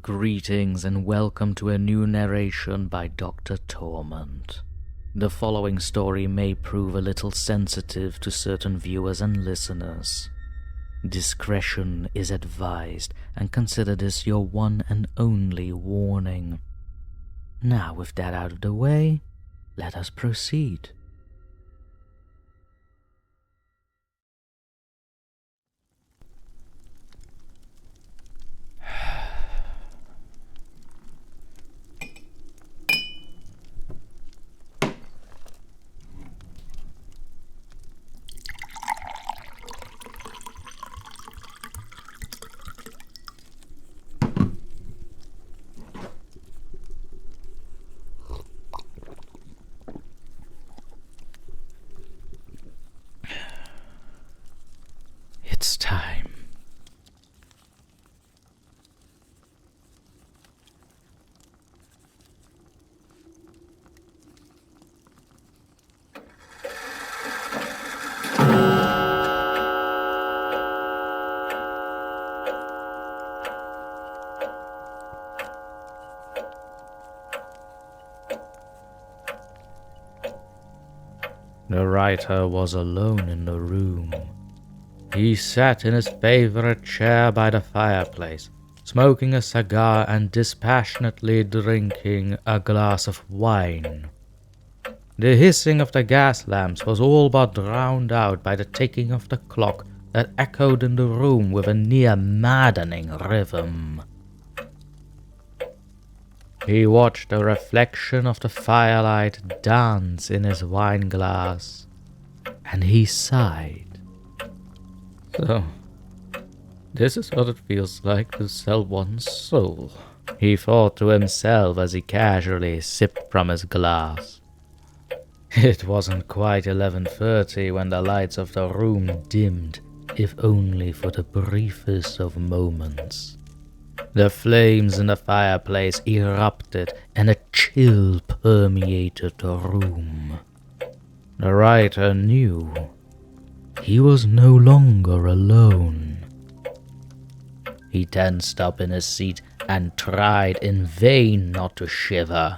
Greetings and welcome to a new narration by DrTorment. The following story may prove a little sensitive to certain viewers and listeners. Discretion is advised, and consider this your one and only warning. Now, with that out of the way, let us proceed. It's time. The writer was alone in the room. He sat in his favorite chair by the fireplace, smoking a cigar and dispassionately drinking a glass of wine. The hissing of the gas lamps was all but drowned out by the ticking of the clock that echoed in the room with a near-maddening rhythm. He watched the reflection of the firelight dance in his wineglass, and he sighed. So, this is what it feels like to sell one's soul, he thought to himself as he casually sipped from his glass. It wasn't quite 11:30 when the lights of the room dimmed, if only for the briefest of moments. The flames in the fireplace erupted and a chill permeated the room. The writer knew he was no longer alone. He tensed up in his seat and tried in vain not to shiver.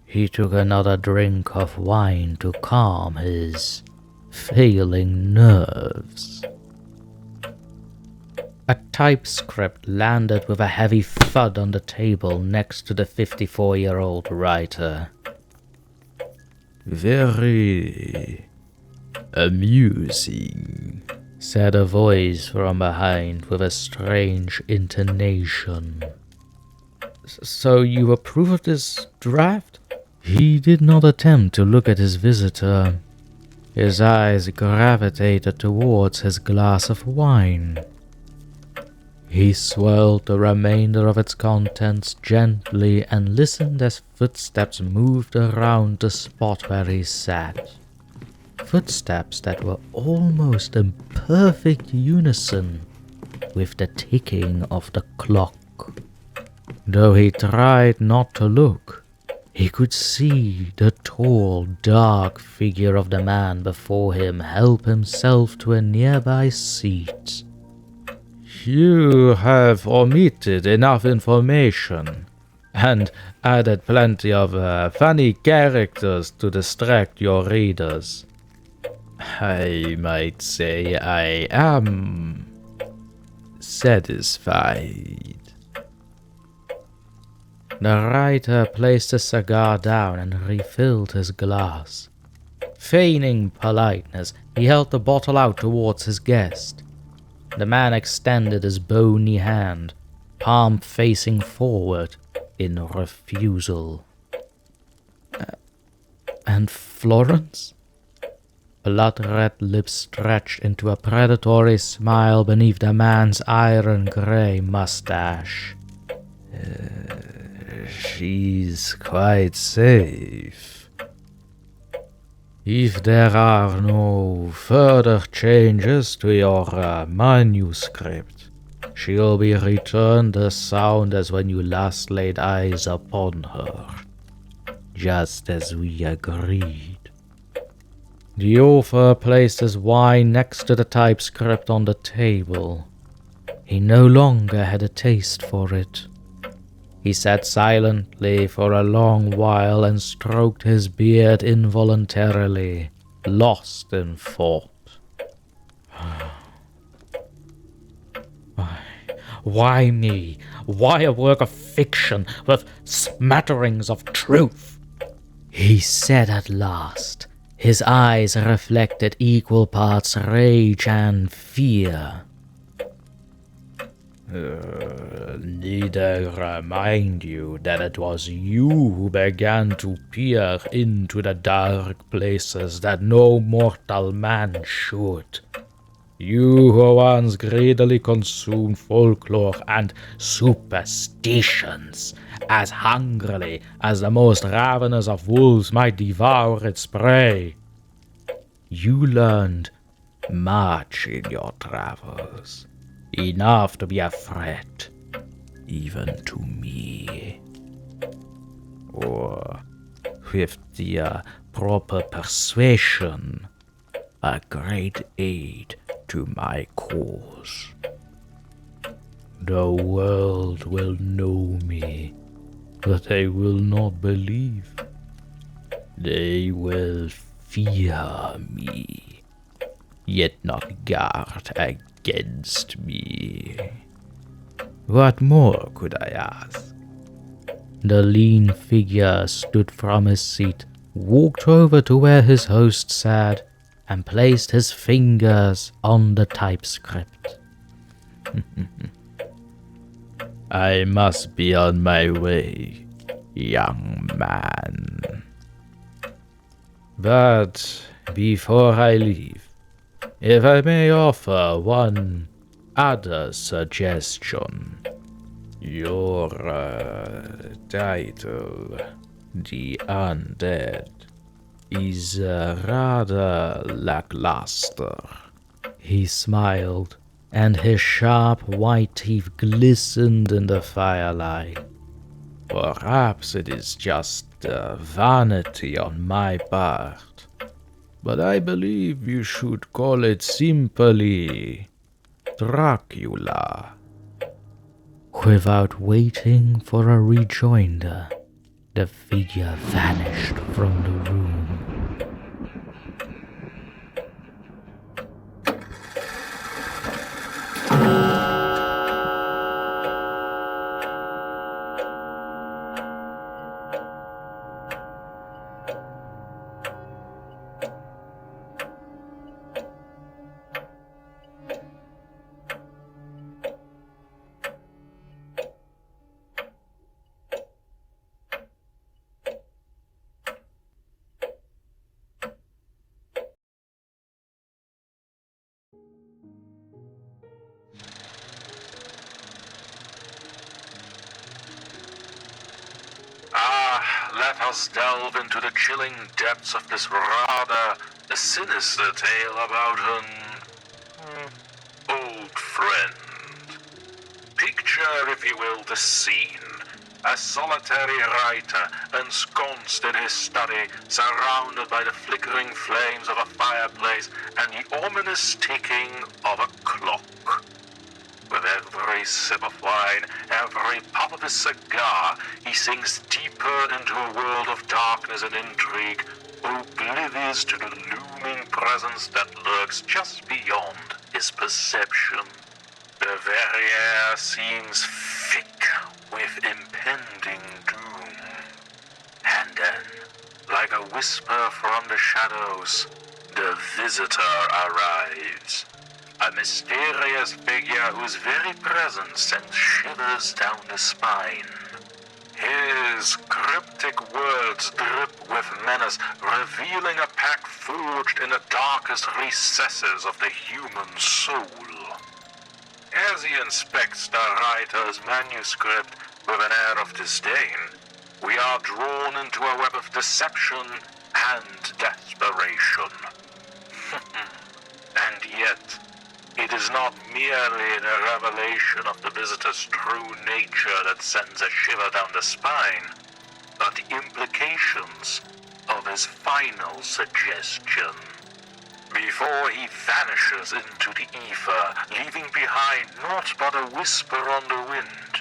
He took another drink of wine to calm his failing nerves. A typescript landed with a heavy thud on the table next to the 54-year-old writer. Very amusing, said a voice from behind with a strange intonation. So you approve of this draft? He did not attempt to look at his visitor. His eyes gravitated towards his glass of wine. He swirled the remainder of its contents gently and listened as footsteps moved around the spot where he sat. Footsteps that were almost in perfect unison with the ticking of the clock. Though he tried not to look, he could see the tall, dark figure of the man before him help himself to a nearby seat. You have omitted enough information, and added plenty of funny characters to distract your readers. I might say I am satisfied. The writer placed his cigar down and refilled his glass. Feigning politeness, he held the bottle out towards his guest. The man extended his bony hand, palm facing forward, in refusal. And Florence? Blood-red lips stretched into a predatory smile beneath the man's iron-grey mustache. She's quite safe. If there are no further changes to your manuscript, she'll be returned as sound as when you last laid eyes upon her, just as we agreed. The author placed his wine next to the typescript on the table. He no longer had a taste for it. He sat silently for a long while and stroked his beard involuntarily, lost in thought. Why me? Why a work of fiction with smatterings of truth? He said at last. His eyes reflected equal parts rage and fear. Need I remind you that it was you who began to peer into the dark places that no mortal man should? You who once greedily consumed folklore and superstitions, as hungrily as the most ravenous of wolves might devour its prey. You learned much in your travels, enough to be a threat, even to me. Or, with the proper persuasion, a great aid to my cause. The world will know me, but they will not believe. They will fear me, yet not guard against me. What more could I ask? The lean figure stood from his seat, walked over to where his host sat, and placed his fingers on the typescript. I must be on my way, young man. But before I leave, if I may offer one other suggestion, your title, The Undead, is rather lackluster. He smiled, and his sharp white teeth glistened in the firelight. Perhaps it is just vanity on my part, but I believe you should call it simply Dracula. Without waiting for a rejoinder, the figure vanished from the room. Let us delve into the chilling depths of this rather sinister tale about an old friend. Picture, if you will, the scene. A solitary writer, ensconced in his study, surrounded by the flickering flames of a fireplace and the ominous ticking of a clock. With every sip of wine, every puff of his cigar, he sinks deeper into a world of darkness and intrigue, oblivious to the looming presence that lurks just beyond his perception. The very air seems thick with impending doom. And then, like a whisper from the shadows, the visitor arrives. A mysterious figure whose very presence sends shivers down the spine. His cryptic words drip with menace, revealing a pact forged in the darkest recesses of the human soul. As he inspects the writer's manuscript with an air of disdain, we are drawn into a web of deception and desperation. And yet, it is not merely the revelation of the visitor's true nature that sends a shiver down the spine, but the implications of his final suggestion. The before he vanishes into the ether, leaving behind naught but a whisper on the wind.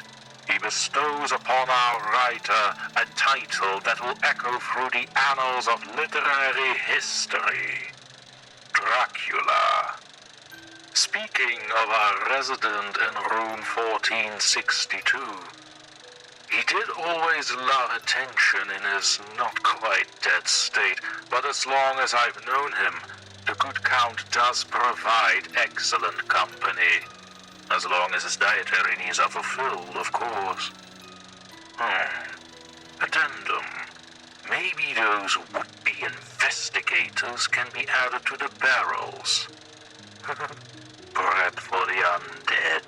He bestows upon our writer a title that will echo through the annals of literary history: Dracula. Speaking of our resident in room 1462, he did always love attention in his not-quite-dead state, but as long as I've known him, the good Count does provide excellent company. As long as his dietary needs are fulfilled, of course. Addendum. Maybe those would-be investigators can be added to the barrels. Bread for the undead.